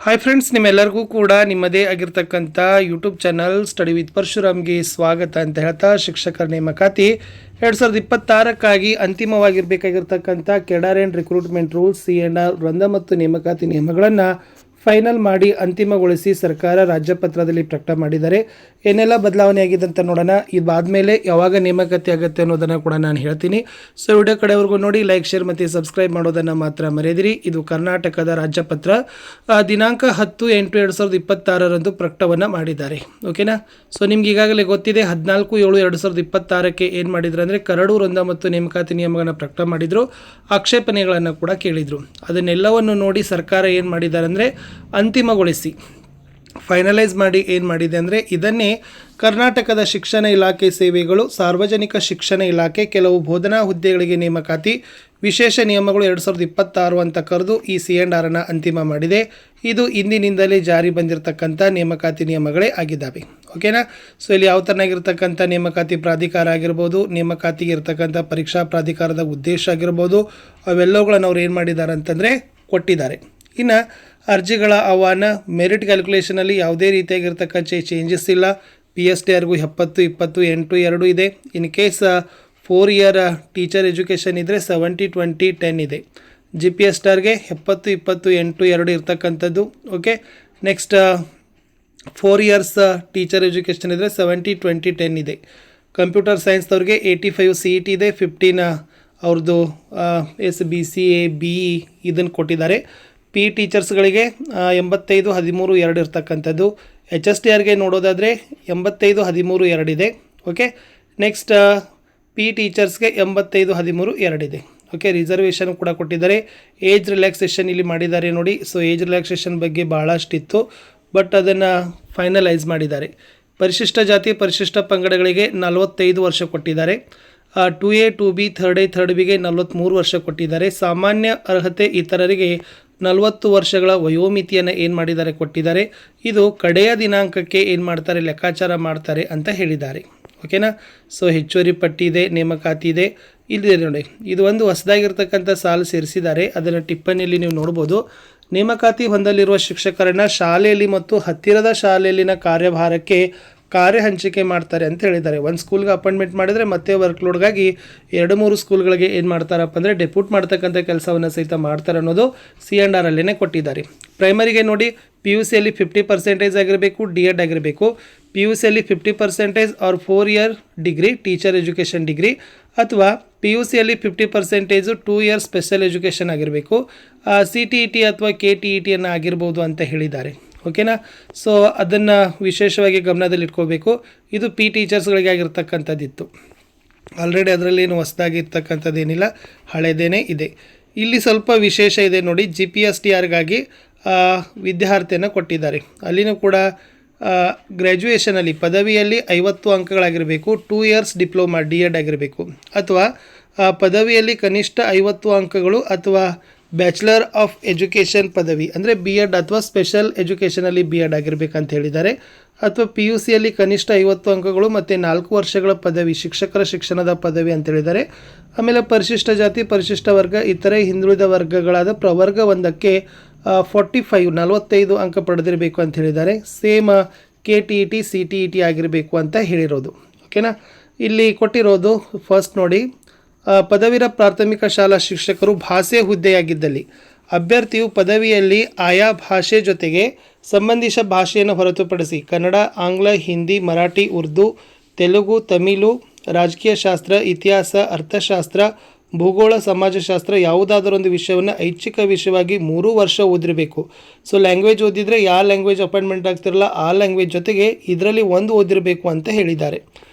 Hi friends, ನಿಮ್ಮೆಲ್ಲರಿಗೂ ಕೂಡ ನಿಮ್ಮದೇ ಆಗಿರ್ತಕ್ಕಂಥ ಯೂಟ್ಯೂಬ್ ಚಾನಲ್ ಸ್ಟಡಿ ವಿತ್ ಪರಶುರಾಮ್ಗೆ ಸ್ವಾಗತ ಅಂತ ಹೇಳ್ತಾ, ಶಿಕ್ಷಕರ ನೇಮಕಾತಿ 2026ಕ್ಕಾಗಿ ಅಂತಿಮವಾಗಿರಬೇಕಾಗಿರ್ತಕ್ಕಂಥ cadre and recruitment rules CNR ವೃಂದ ಮತ್ತು ನೇಮಕಾತಿ ನಿಯಮಗಳನ್ನು ಫೈನಲ್ ಮಾಡಿ ಅಂತಿಮಗೊಳಿಸಿ ಸರ್ಕಾರ ರಾಜ್ಯಪತ್ರದಲ್ಲಿ ಪ್ರಕಟ ಮಾಡಿದ್ದಾರೆ. ಏನೆಲ್ಲ ಬದಲಾವಣೆ ಆಗಿದೆ ಅಂತ ನೋಡೋಣ. ಇದಾದಮೇಲೆ ಯಾವಾಗ ನೇಮಕಾತಿ ಆಗುತ್ತೆ ಅನ್ನೋದನ್ನು ಕೂಡ ನಾನು ಹೇಳ್ತೀನಿ. ಸೊ ವಿಡಿಯೋ ಕಡೆವರೆಗೂ ನೋಡಿ, ಲೈಕ್, ಶೇರ್ ಮತ್ತು ಸಬ್ಸ್ಕ್ರೈಬ್ ಮಾಡೋದನ್ನು ಮಾತ್ರ ಮರೆಯದಿರಿ. ಇದು ಕರ್ನಾಟಕದ ರಾಜ್ಯಪತ್ರ ದಿನಾಂಕ 10/8/2026 ಪ್ರಕಟವನ್ನು ಮಾಡಿದ್ದಾರೆ. ಓಕೆನಾ. ಸೊ ನಿಮ್ಗೆ ಈಗಾಗಲೇ ಗೊತ್ತಿದೆ, 14/7/2026 ಏನು ಮಾಡಿದ್ರು ಅಂದರೆ ಕರಡು ವೃಂದ ಮತ್ತು ನೇಮಕಾತಿ ನಿಯಮಗಳನ್ನು ಪ್ರಕಟ ಮಾಡಿದರು. ಆಕ್ಷೇಪಣೆಗಳನ್ನು ಕೂಡ ಕೇಳಿದರು. ಅದನ್ನೆಲ್ಲವನ್ನು ನೋಡಿ ಸರ್ಕಾರ ಏನು ಮಾಡಿದ್ದಾರೆ ಅಂದರೆ ಅಂತಿಮಗೊಳಿಸಿ ಫೈನಲೈಸ್ ಮಾಡಿ ಏನು ಮಾಡಿದೆ ಅಂದರೆ ಇದನ್ನೇ ಕರ್ನಾಟಕದ ಶಿಕ್ಷಣ ಇಲಾಖೆ ಸೇವೆಗಳು, ಸಾರ್ವಜನಿಕ ಶಿಕ್ಷಣ ಇಲಾಖೆ, ಕೆಲವು ಬೋಧನಾ ಹುದ್ದೆಗಳಿಗೆ ನೇಮಕಾತಿ, ವಿಶೇಷ ನಿಯಮಗಳು 2026 ಅಂತ ಕರೆದು ಈ CNRನ ಅಂತಿಮ ಮಾಡಿದೆ. ಇದು ಇಂದಿನಿಂದಲೇ ಜಾರಿ ಬಂದಿರತಕ್ಕಂಥ ನೇಮಕಾತಿ ನಿಯಮಗಳೇ ಆಗಿದ್ದಾವೆ. ಓಕೆನಾ. ಸೊ ಇಲ್ಲಿ ಯಾವ ಥರನಾಗಿರ್ತಕ್ಕಂಥ ನೇಮಕಾತಿ ಪ್ರಾಧಿಕಾರ ಆಗಿರ್ಬೋದು, ನೇಮಕಾತಿಗೆ ಇರ್ತಕ್ಕಂಥ ಪರೀಕ್ಷಾ ಪ್ರಾಧಿಕಾರದ ಉದ್ದೇಶ ಆಗಿರ್ಬೋದು, ಅವೆಲ್ಲವುಗಳನ್ನು ಅವ್ರು ಏನು ಮಾಡಿದ್ದಾರೆ ಅಂತಂದರೆ ಕೊಟ್ಟಿದ್ದಾರೆ. ಇನ್ನು ಅರ್ಜಿಗಳ ಆಹ್ವಾನ, ಮೆರಿಟ್ ಕ್ಯಾಲ್ಕುಲೇಷನಲ್ಲಿ ಯಾವುದೇ ರೀತಿಯಾಗಿರ್ತಕ್ಕಂಥ ಚೇಂಜಸ್ ಇಲ್ಲ. PSTRಗೂ 70, 20, 8, 2 ಇದೆ. In case 4 year teacher education ಇದ್ದರೆ 70, 20, 10 ಇದೆ. GPSTRಗೆ 70, 20, 8, 2 ಇರ್ತಕ್ಕಂಥದ್ದು. Okay. Next 4 years teacher education ಇದ್ದರೆ 70, 20, 10 ಇದೆ. ಕಂಪ್ಯೂಟರ್ ಸೈನ್ಸ್ದವ್ರಿಗೆ 85 CET ಇದೆ, 15 ಅವ್ರದ್ದು SBCA BE ಇದನ್ನು ಕೊಟ್ಟಿದ್ದಾರೆ. PE ಟೀಚರ್ಸ್ಗಳಿಗೆ 85, 13, 2 ಇರ್ತಕ್ಕಂಥದ್ದು. HSTRಗೆ ನೋಡೋದಾದರೆ 85, 13, 2 ಇದೆ. ಓಕೆ. ನೆಕ್ಸ್ಟ್ PE ಟೀಚರ್ಸ್ಗೆ 85, 13, 2 ಇದೆ. ಓಕೆ. ರಿಸರ್ವೇಷನ್ ಕೂಡ ಕೊಟ್ಟಿದ್ದಾರೆ. ಏಜ್ ರಿಲ್ಯಾಕ್ಸೇಷನ್ ಇಲ್ಲಿ ಮಾಡಿದ್ದಾರೆ ನೋಡಿ. ಸೊ ಏಜ್ ರಿಲ್ಯಾಕ್ಸೇಷನ್ ಬಗ್ಗೆ ಭಾಳಷ್ಟಿತ್ತು, ಬಟ್ ಅದನ್ನು ಫೈನಲೈಸ್ ಮಾಡಿದ್ದಾರೆ. ಪರಿಶಿಷ್ಟ ಜಾತಿ, ಪರಿಶಿಷ್ಟ ಪಂಗಡಗಳಿಗೆ 45 ವರ್ಷ ಕೊಟ್ಟಿದ್ದಾರೆ. 2A, 2B, 3A, 3Bಗೆ 43 ವರ್ಷ ಕೊಟ್ಟಿದ್ದಾರೆ. ಸಾಮಾನ್ಯ ಅರ್ಹತೆ ಇತರರಿಗೆ 40 ವರ್ಷಗಳ ವಯೋಮಿತಿಯನ್ನು ಏನು ಮಾಡಿದ್ದಾರೆ ಕೊಟ್ಟಿದ್ದಾರೆ. ಇದು ಕಡೆಯ ದಿನಾಂಕಕ್ಕೆ ಏನು ಮಾಡ್ತಾರೆ ಲೆಕ್ಕಾಚಾರ ಮಾಡ್ತಾರೆ ಅಂತ ಹೇಳಿದ್ದಾರೆ. ಓಕೆನಾ. ಸೊ ಹೆಚ್ಚುವರಿ ಪಟ್ಟಿ ಇದೆ, ನೇಮಕಾತಿ ಇದೆ. ಇಲ್ಲಿದೆ ನೋಡಿ, ಇದು ಒಂದು ಹೊಸದಾಗಿರ್ತಕ್ಕಂಥ ಸಾಲು ಸೇರಿಸಿದ್ದಾರೆ. ಅದನ್ನು ಟಿಪ್ಪಣಿಯಲ್ಲಿ ನೀವು ನೋಡ್ಬೋದು. ನೇಮಕಾತಿ ಹೊಂದಲಿರುವ ಶಿಕ್ಷಕರನ್ನು ಶಾಲೆಯಲ್ಲಿ ಮತ್ತು ಹತ್ತಿರದ ಶಾಲೆಯಲ್ಲಿನ ಕಾರ್ಯಭಾರಕ್ಕೆ ಕಾರ್ಯ ಹಂಚಿಕೆ ಮಾಡ್ತಾರೆ ಅಂತ ಹೇಳಿದ್ದಾರೆ. ಒಂದು ಸ್ಕೂಲ್ಗೆ ಅಪಾಯಿಂಟ್ಮೆಂಟ್ ಮಾಡಿದರೆ ಮತ್ತೆ ವರ್ಕ್ಲೋಡ್ಗಾಗಿ 2-3 ಸ್ಕೂಲ್ಗಳಿಗೆ ಏನು ಮಾಡ್ತಾರಪ್ಪ ಅಂದರೆ ಡೆಪ್ಯೂಟ್ ಮಾಡ್ತಕ್ಕಂಥ ಕೆಲಸವನ್ನು ಸಹಿತ ಮಾಡ್ತಾರೆ ಅನ್ನೋದು CNRಲ್ಲೇ ಕೊಟ್ಟಿದ್ದಾರೆ. ಪ್ರೈಮರಿಗೆ ನೋಡಿ, PUCಯಲ್ಲಿ 50% ಆಗಿರಬೇಕು, D.Ed ಆಗಿರಬೇಕು. PUCಯಲ್ಲಿ 50% or 4 year degree teacher education degree, ಅಥವಾ PUCಯಲ್ಲಿ 50% 2 ಇಯರ್ ಸ್ಪೆಷಲ್ ಎಜುಕೇಷನ್ ಆಗಿರಬೇಕು. CTET ಅಥವಾ KTET ಆಗಿರ್ಬೋದು ಅಂತ ಹೇಳಿದ್ದಾರೆ. ಓಕೆನಾ. ಸೊ ಅದನ್ನು ವಿಶೇಷವಾಗಿ ಗಮನದಲ್ಲಿ ಇಟ್ಕೋಬೇಕು. ಇದು PE ಟೀಚರ್ಸ್ಗಳಿಗೆ ಆಗಿರ್ತಕ್ಕಂಥದ್ದಿತ್ತು. ಆಲ್ರೆಡಿ ಅದರಲ್ಲಿ ಏನು ಹೊಸದಾಗಿರ್ತಕ್ಕಂಥದ್ದೇನಿಲ್ಲ, ಹಳೆಯದೇನೇ ಇದೆ. ಇಲ್ಲಿ ಸ್ವಲ್ಪ ವಿಶೇಷ ಇದೆ ನೋಡಿ. GPSTRಗಾಗಿ ವಿದ್ಯಾರ್ಥಿಯನ್ನು ಕೊಟ್ಟಿದ್ದಾರೆ. ಅಲ್ಲಿನೂ ಕೂಡ ಗ್ರ್ಯಾಜುಯೇಷನಲ್ಲಿ ಪದವಿಯಲ್ಲಿ 50 ಅಂಕಗಳಾಗಿರಬೇಕು, 2 ಇಯರ್ಸ್ ಡಿಪ್ಲೊಮಾ D.Ed ಆಗಿರಬೇಕು, ಅಥವಾ ಪದವಿಯಲ್ಲಿ ಕನಿಷ್ಠ 50 ಅಂಕಗಳು, ಅಥವಾ ಬ್ಯಾಚುಲರ್ ಆಫ್ ಎಜುಕೇಷನ್ ಪದವಿ ಅಂದರೆ B.Ed ಅಥವಾ ಸ್ಪೆಷಲ್ ಎಜುಕೇಷನಲ್ಲಿ B.Ed ಆಗಿರಬೇಕಂತ ಹೇಳಿದ್ದಾರೆ. ಅಥವಾ PUCಯಲ್ಲಿ ಕನಿಷ್ಠ 50 ಅಂಕಗಳು ಮತ್ತು 4 ವರ್ಷಗಳ ಪದವಿ, ಶಿಕ್ಷಕರ ಶಿಕ್ಷಣದ ಪದವಿ ಅಂತ ಹೇಳಿದ್ದಾರೆ. ಆಮೇಲೆ ಪರಿಶಿಷ್ಟ ಜಾತಿ, ಪರಿಶಿಷ್ಟ ವರ್ಗ, ಇತರೆ ಹಿಂದುಳಿದ ವರ್ಗಗಳಾದ ಪ್ರವರ್ಗ 1ಕ್ಕೆ 45 ಅಂಕ ಪಡೆದಿರಬೇಕು ಅಂತ ಹೇಳಿದ್ದಾರೆ. ಸೇಮ್ KTET, CTET ಆಗಿರಬೇಕು ಅಂತ ಹೇಳಿರೋದು. ಓಕೆನಾ. ಇಲ್ಲಿ ಕೊಟ್ಟಿರೋದು ಫಸ್ಟ್ ನೋಡಿ, ಪದವಿರ ಪ್ರಾಥಮಿಕ ಶಾಲಾ ಶಿಕ್ಷಕರು ಭಾಷೆ ಹುದ್ದೆಯಾಗಿದ್ದಲ್ಲಿ ಅಭ್ಯರ್ಥಿಯು ಪದವಿಯಲ್ಲಿ ಆಯಾ ಭಾಷೆ ಜೊತೆಗೆ ಸಂಬಂಧಿತ ಭಾಷೆಯನ್ನು ಹೊರತುಪಡಿಸಿ ಕನ್ನಡ, ಆಂಗ್ಲ, ಹಿಂದಿ, ಮರಾಠಿ, ಉರ್ದು, ತೆಲುಗು, ತಮಿಳು, ರಾಜಕೀಯ ಶಾಸ್ತ್ರ, ಇತಿಹಾಸ, ಅರ್ಥಶಾಸ್ತ್ರ, ಭೂಗೋಳ, ಸಮಾಜಶಾಸ್ತ್ರ ಯಾವುದಾದರೊಂದು ವಿಷಯವನ್ನು ಐಚ್ಛಿಕ ವಿಷಯವಾಗಿ 3 ವರ್ಷ ಓದಿರಬೇಕು. ಸೊ ಲ್ಯಾಂಗ್ವೇಜ್ ಓದಿದರೆ ಯಾವ ಲ್ಯಾಂಗ್ವೇಜ್ ಅಪಾಯಿಂಟ್ಮೆಂಟ್ ಆಗ್ತಿರಲ್ಲ ಆ ಲ್ಯಾಂಗ್ವೇಜ್ ಜೊತೆಗೆ ಇದರಲ್ಲಿ ಒಂದು ಓದಿರಬೇಕು ಅಂತ ಹೇಳಿದ್ದಾರೆ.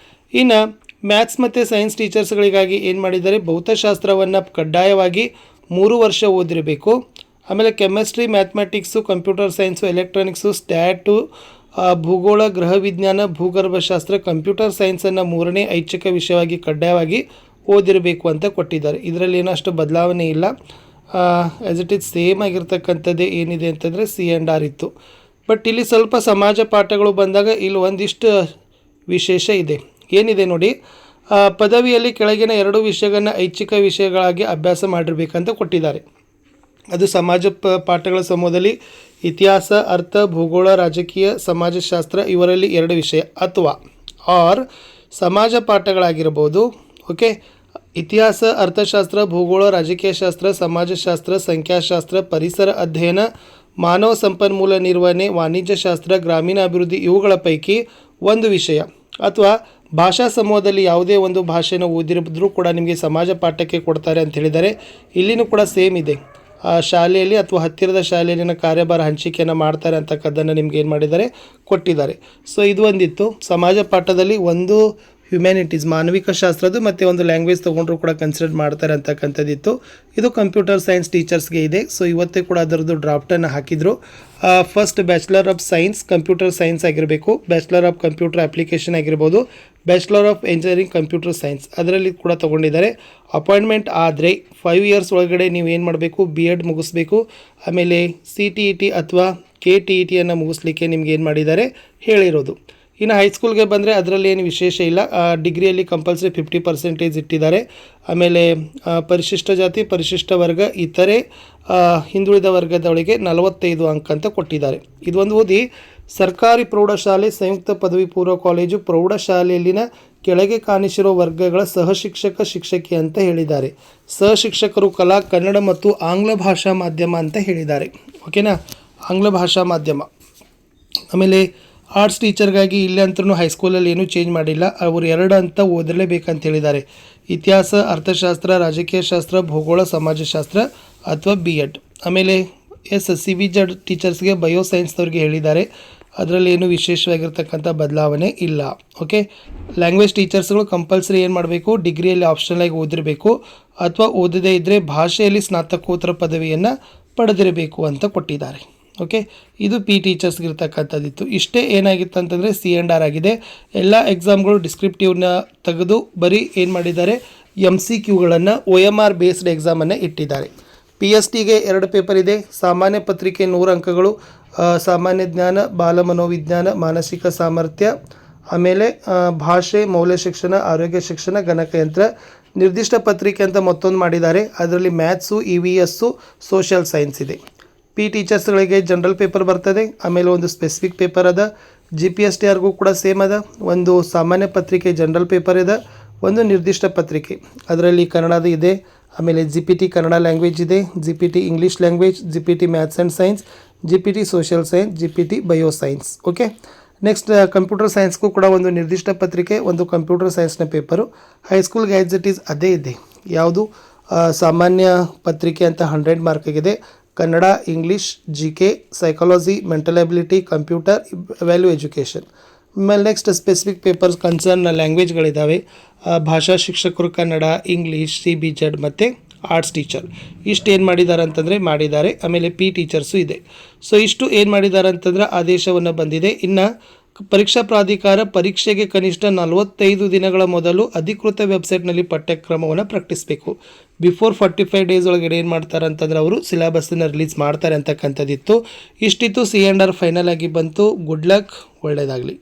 ಇನ್ನು ಮ್ಯಾಥ್ಸ್ ಮತ್ತು ಸೈನ್ಸ್ ಟೀಚರ್ಸ್ಗಳಿಗಾಗಿ ಏನು ಮಾಡಿದ್ದಾರೆ, ಭೌತಶಾಸ್ತ್ರವನ್ನು ಕಡ್ಡಾಯವಾಗಿ 3 ವರ್ಷ ಓದಿರಬೇಕು. ಆಮೇಲೆ chemistry, mathematics, computer science, electronics, stat, ಭೂಗೋಳ, ಗೃಹ ವಿಜ್ಞಾನ, ಭೂಗರ್ಭಶಾಸ್ತ್ರ, ಕಂಪ್ಯೂಟರ್ ಸೈನ್ಸನ್ನು 3ನೇ ಐಚ್ಛಿಕ ವಿಷಯವಾಗಿ ಕಡ್ಡಾಯವಾಗಿ ಓದಿರಬೇಕು ಅಂತ ಕೊಟ್ಟಿದ್ದಾರೆ. ಇದರಲ್ಲಿ ಏನಷ್ಟು ಬದಲಾವಣೆ ಇಲ್ಲ. ಆ್ಯಸ್ ಇಟ್ ಈಸ್ ಸೇಮ್ ಆಗಿರ್ತಕ್ಕಂಥದ್ದೇ ಏನಿದೆ ಅಂತಂದರೆ CNR ಇತ್ತು. ಬಟ್ ಇಲ್ಲಿ ಸ್ವಲ್ಪ ಸಮಾಜ ಪಾಠಗಳು ಬಂದಾಗ ಇಲ್ಲಿ ಒಂದಿಷ್ಟು ವಿಶೇಷ ಇದೆ. ಏನಿದೆ ನೋಡಿ, ಪದವಿಯಲ್ಲಿ ಕೆಳಗಿನ 2 ವಿಷಯಗಳನ್ನು ಐಚ್ಛಿಕ ವಿಷಯಗಳಾಗಿ ಅಭ್ಯಾಸ ಮಾಡಿರಬೇಕಂತ ಕೊಟ್ಟಿದ್ದಾರೆ. ಅದು ಸಮಾಜ ಪಾಠಗಳ ಸಮೂಹದಲ್ಲಿ ಇತಿಹಾಸ, ಅರ್ಥ, ಭೂಗೋಳ, ರಾಜಕೀಯ, ಸಮಾಜಶಾಸ್ತ್ರ ಇವರಲ್ಲಿ 2 ವಿಷಯ ಅಥವಾ ಸಮಾಜ ಪಾಠಗಳಾಗಿರ್ಬೋದು. ಓಕೆ, ಇತಿಹಾಸ, ಅರ್ಥಶಾಸ್ತ್ರ, ಭೂಗೋಳ, ರಾಜಕೀಯ ಶಾಸ್ತ್ರ, ಸಮಾಜಶಾಸ್ತ್ರ, ಸಂಖ್ಯಾಶಾಸ್ತ್ರ, ಪರಿಸರ ಅಧ್ಯಯನ, ಮಾನವ ಸಂಪನ್ಮೂಲ ನಿರ್ವಹಣೆ, ವಾಣಿಜ್ಯಶಾಸ್ತ್ರ, ಗ್ರಾಮೀಣ ಅಭಿವೃದ್ಧಿ ಇವುಗಳ ಪೈಕಿ ಒಂದು ವಿಷಯ ಅಥವಾ ಭಾಷಾ ಸಮೂಹದಲ್ಲಿ ಯಾವುದೇ ಒಂದು ಭಾಷೆನ ಓದಿರಿದ್ರೂ ಕೂಡ ನಿಮಗೆ ಸಮಾಜ ಪಾಠಕ್ಕೆ ಕೊಡ್ತಾರೆ ಅಂತ ಹೇಳಿದ್ದಾರೆ. ಇಲ್ಲಿನೂ ಕೂಡ ಸೇಮ್ ಇದೆ. ಶಾಲೆಯಲ್ಲಿ ಅಥವಾ ಹತ್ತಿರದ ಶಾಲೆಯಲ್ಲಿನ ಕಾರ್ಯಭಾರ ಹಂಚಿಕೆಯನ್ನು ಮಾಡ್ತಾರೆ ಅಂತಕ್ಕದ್ದನ್ನು ನಿಮ್ಗೆ ಏನು ಮಾಡಿದ್ದಾರೆ, ಕೊಟ್ಟಿದ್ದಾರೆ. ಸೊ ಇದು ಒಂದಿತ್ತು. ಸಮಾಜ ಪಾಠದಲ್ಲಿ ಒಂದು ಹ್ಯುಮ್ಯಾನಿಟೀಸ್ ಮಾನವಿಕ ಶಾಸ್ತ್ರದ್ದು ಮತ್ತು ಒಂದು ಲ್ಯಾಂಗ್ವೇಜ್ ತೊಗೊಂಡ್ರು ಕೂಡ ಕನ್ಸಿಡರ್ ಮಾಡ್ತಾರೆ ಅಂತಕ್ಕಂಥದ್ದಿತ್ತು. ಇದು ಕಂಪ್ಯೂಟರ್ ಸೈನ್ಸ್ ಟೀಚರ್ಸ್ಗೆ ಇದೆ. ಸೊ ಇವತ್ತೇ ಕೂಡ ಅದರದ್ದು ಡ್ರಾಫ್ಟನ್ನು ಹಾಕಿದರು. First bachelor of science computer science ಆಗಿರಬೇಕು, ಬ್ಯಾಚುಲರ್ ಆಫ್ ಕಂಪ್ಯೂಟರ್ ಅಪ್ಲಿಕೇಶನ್ ಆಗಿರ್ಬೋದು, bachelor of engineering computer science ಅದರಲ್ಲಿ ಕೂಡ ತೊಗೊಂಡಿದ್ದಾರೆ. ಅಪಾಯಿಂಟ್ಮೆಂಟ್ ಆದರೆ 5 ಇಯರ್ಸ್ ಒಳಗಡೆ ನೀವು ಏನು ಮಾಡಬೇಕು, BEd ಮುಗಿಸ್ಬೇಕು. ಆಮೇಲೆ CTET ಅಥವಾ KTETಯನ್ನು ಮುಗಿಸ್ಲಿಕ್ಕೆ ನಿಮ್ಗೆ ಏನು ಮಾಡಿದ್ದಾರೆ ಹೇಳಿರೋದು. ಇನ್ನು ಹೈಸ್ಕೂಲ್ಗೆ ಬಂದರೆ ಅದರಲ್ಲಿ ಏನು ವಿಶೇಷ ಇಲ್ಲ. ಡಿಗ್ರಿಯಲ್ಲಿ ಕಂಪಲ್ಸರಿ 50% ಇಟ್ಟಿದ್ದಾರೆ. ಆಮೇಲೆ ಪರಿಶಿಷ್ಟ ಜಾತಿ, ಪರಿಶಿಷ್ಟ ವರ್ಗ, ಇತರೆ ಹಿಂದುಳಿದ ವರ್ಗದವಳಿಗೆ 45 ಅಂಕ ಅಂತ ಕೊಟ್ಟಿದ್ದಾರೆ. ಇದೊಂದು ಓದಿ. ಸರ್ಕಾರಿ ಪ್ರೌಢಶಾಲೆ, ಸಂಯುಕ್ತ ಪದವಿ ಪೂರ್ವ ಕಾಲೇಜು, ಪ್ರೌಢಶಾಲೆಯಲ್ಲಿನ ಕೆಳಗೆ ಕಾಣಿಸಿರೋ ವರ್ಗಗಳ ಸಹಶಿಕ್ಷಕ ಶಿಕ್ಷಕಿ ಅಂತ ಹೇಳಿದ್ದಾರೆ. ಸಹಶಿಕ್ಷಕರು ಕಲಾ, ಕನ್ನಡ ಮತ್ತು ಆಂಗ್ಲ ಭಾಷಾ ಮಾಧ್ಯಮ ಅಂತ ಹೇಳಿದ್ದಾರೆ. ಓಕೆನಾ, ಆಂಗ್ಲ ಭಾಷಾ ಮಾಧ್ಯಮ. ಆಮೇಲೆ ಆರ್ಟ್ಸ್ ಟೀಚರ್ಗಾಗಿ ಇಲ್ಲಿ ಅಂತೂ ಹೈಸ್ಕೂಲಲ್ಲಿ ಏನೂ ಚೇಂಜ್ ಮಾಡಿಲ್ಲ. ಅವರು 2 ಅಂತ ಓದಲೇಬೇಕಂತ ಹೇಳಿದ್ದಾರೆ. ಇತಿಹಾಸ, ಅರ್ಥಶಾಸ್ತ್ರ, ರಾಜಕೀಯ ಶಾಸ್ತ್ರ, ಭೂಗೋಳ, ಸಮಾಜಶಾಸ್ತ್ರ ಅಥವಾ BEd. ಆಮೇಲೆ CVZ ಟೀಚರ್ಸ್ಗೆ ಬಯೋಸೈನ್ಸ್ದವ್ರಿಗೆ ಹೇಳಿದ್ದಾರೆ. ಅದರಲ್ಲಿ ಏನು ವಿಶೇಷವಾಗಿರ್ತಕ್ಕಂಥ ಬದಲಾವಣೆ ಇಲ್ಲ. ಓಕೆ, ಲ್ಯಾಂಗ್ವೇಜ್ ಟೀಚರ್ಸ್ಗಳು ಕಂಪಲ್ಸರಿ ಏನು ಮಾಡಬೇಕು, ಡಿಗ್ರಿಯಲ್ಲಿ ಆಪ್ಷನಲಾಗಿ ಓದಿರಬೇಕು ಅಥವಾ ಓದದೇ ಇದ್ದರೆ ಭಾಷೆಯಲ್ಲಿ ಸ್ನಾತಕೋತ್ತರ ಪದವಿಯನ್ನು ಪಡೆದಿರಬೇಕು ಅಂತ ಕೊಟ್ಟಿದ್ದಾರೆ. ಓಕೆ, ಇದು P ಟೀಚರ್ಸ್ಗೆ ಇರ್ತಕ್ಕಂಥದ್ದಿತ್ತು. ಇಷ್ಟೇ ಏನಾಗಿತ್ತು ಅಂತಂದರೆ C&R ಆಗಿದೆ. ಎಲ್ಲ ಎಕ್ಸಾಮ್ಗಳು ಡಿಸ್ಕ್ರಿಪ್ಟಿವ್ನ ತೆಗೆದು ಬರೀ ಏನು ಮಾಡಿದ್ದಾರೆ, MCQಗಳನ್ನು OMR ಬೇಸ್ಡ್ ಎಕ್ಸಾಮನ್ನು ಇಟ್ಟಿದ್ದಾರೆ. PSTಗೆ 2 ಪೇಪರ್ ಇದೆ. ಸಾಮಾನ್ಯ ಪತ್ರಿಕೆ 100 ಅಂಕಗಳು, ಸಾಮಾನ್ಯ ಜ್ಞಾನ, ಬಾಲ ಮನೋವಿಜ್ಞಾನ, ಮಾನಸಿಕ ಸಾಮರ್ಥ್ಯ, ಆಮೇಲೆ ಭಾಷೆ, ಮೌಲ್ಯ ಶಿಕ್ಷಣ, ಆರೋಗ್ಯ ಶಿಕ್ಷಣ, ಗಣಕಯಂತ್ರ. ನಿರ್ದಿಷ್ಟ ಪತ್ರಿಕೆ ಅಂತ ಮತ್ತೊಂದು ಮಾಡಿದ್ದಾರೆ. ಅದರಲ್ಲಿ ಮ್ಯಾಥ್ಸು, EVS, ಸೋಷಿಯಲ್ ಸೈನ್ಸ್ ಇದೆ. P ಟೀಚರ್ಸ್ಗಳಿಗೆ ಜನರಲ್ ಪೇಪರ್ ಬರ್ತದೆ. ಆಮೇಲೆ ಒಂದು ಸ್ಪೆಸಿಫಿಕ್ ಪೇಪರ್ ಅದ. GPSTRಗೂ ಕೂಡ ಸೇಮ್ ಅದ. ಒಂದು ಸಾಮಾನ್ಯ ಪತ್ರಿಕೆ ಜನರಲ್ ಪೇಪರ್ ಇದೆ, ಒಂದು ನಿರ್ದಿಷ್ಟ ಪತ್ರಿಕೆ ಅದರಲ್ಲಿ ಕನ್ನಡದ ಇದೆ. ಆಮೇಲೆ GPT ಕನ್ನಡ ಲ್ಯಾಂಗ್ವೇಜ್ ಇದೆ, GPT English language, GPT maths and science, GPT social science, GPT bio science. Okay, next computer ಸೈನ್ಸ್ಗೂ ಕೂಡ ಒಂದು ನಿರ್ದಿಷ್ಟ ಪತ್ರಿಕೆ, ಒಂದು ಕಂಪ್ಯೂಟರ್ ಸೈನ್ಸ್ನ ಪೇಪರು. ಹೈಸ್ಕೂಲ್ಗೆ ಆ್ಯಸ್ ಇಟ್ ಈಸ್ ಅದೇ ಇದೆ. ಯಾವುದು ಸಾಮಾನ್ಯ ಪತ್ರಿಕೆ ಅಂತ 100 ಮಾರ್ಕ್ಗಿದೆ. Kannada, English, GK, psychology, mental ability, computer, value education. ಆಮೇಲೆ ನೆಕ್ಸ್ಟ್ ಸ್ಪೆಸಿಫಿಕ್ ಪೇಪರ್ಸ್ ಕನ್ಸರ್ನ್ ಲ್ಯಾಂಗ್ವೇಜ್ಗಳಿದ್ದಾವೆ. ಭಾಷಾ ಶಿಕ್ಷಕರು ಕನ್ನಡ, ಇಂಗ್ಲೀಷ್, CBZ ಮತ್ತು ಆರ್ಟ್ಸ್ ಟೀಚರ್. ಇಷ್ಟು ಏನು ಮಾಡಿದ್ದಾರೆ ಅಂತಂದರೆ ಮಾಡಿದ್ದಾರೆ. ಆಮೇಲೆ P ಟೀಚರ್ಸು ಇದೆ. ಸೊ ಇಷ್ಟು ಏನು ಮಾಡಿದ್ದಾರೆ ಅಂತಂದರೆ ಆದೇಶವನ್ನು ಬಂದಿದೆ. ಇನ್ನು ಪರೀಕ್ಷಾ ಪ್ರಾಧಿಕಾರ ಪರೀಕ್ಷೆಗೆ ಕನಿಷ್ಠ 45 ದಿನಗಳ ಮೊದಲು ಅಧಿಕೃತ ವೆಬ್ಸೈಟ್ನಲ್ಲಿ ಪಠ್ಯಕ್ರಮವನ್ನು ಪ್ರಕಟಿಸಬೇಕು. ಬಿಫೋರ್ 45 ಡೇಸ್ ಒಳಗಡೆ ಏನು ಮಾಡ್ತಾರೆ ಅಂತಂದರೆ ಅವರು ಸಿಲೆಬಸ್ಸನ್ನು ರಿಲೀಸ್ ಮಾಡ್ತಾರೆ ಅಂತಕ್ಕಂಥದ್ದಿತ್ತು. ಇಷ್ಟಿತ್ತು. C&R ಫೈನಲ್ ಆಗಿ ಬಂತು. ಗುಡ್ ಲಕ್, ಒಳ್ಳೆಯದಾಗಲಿ.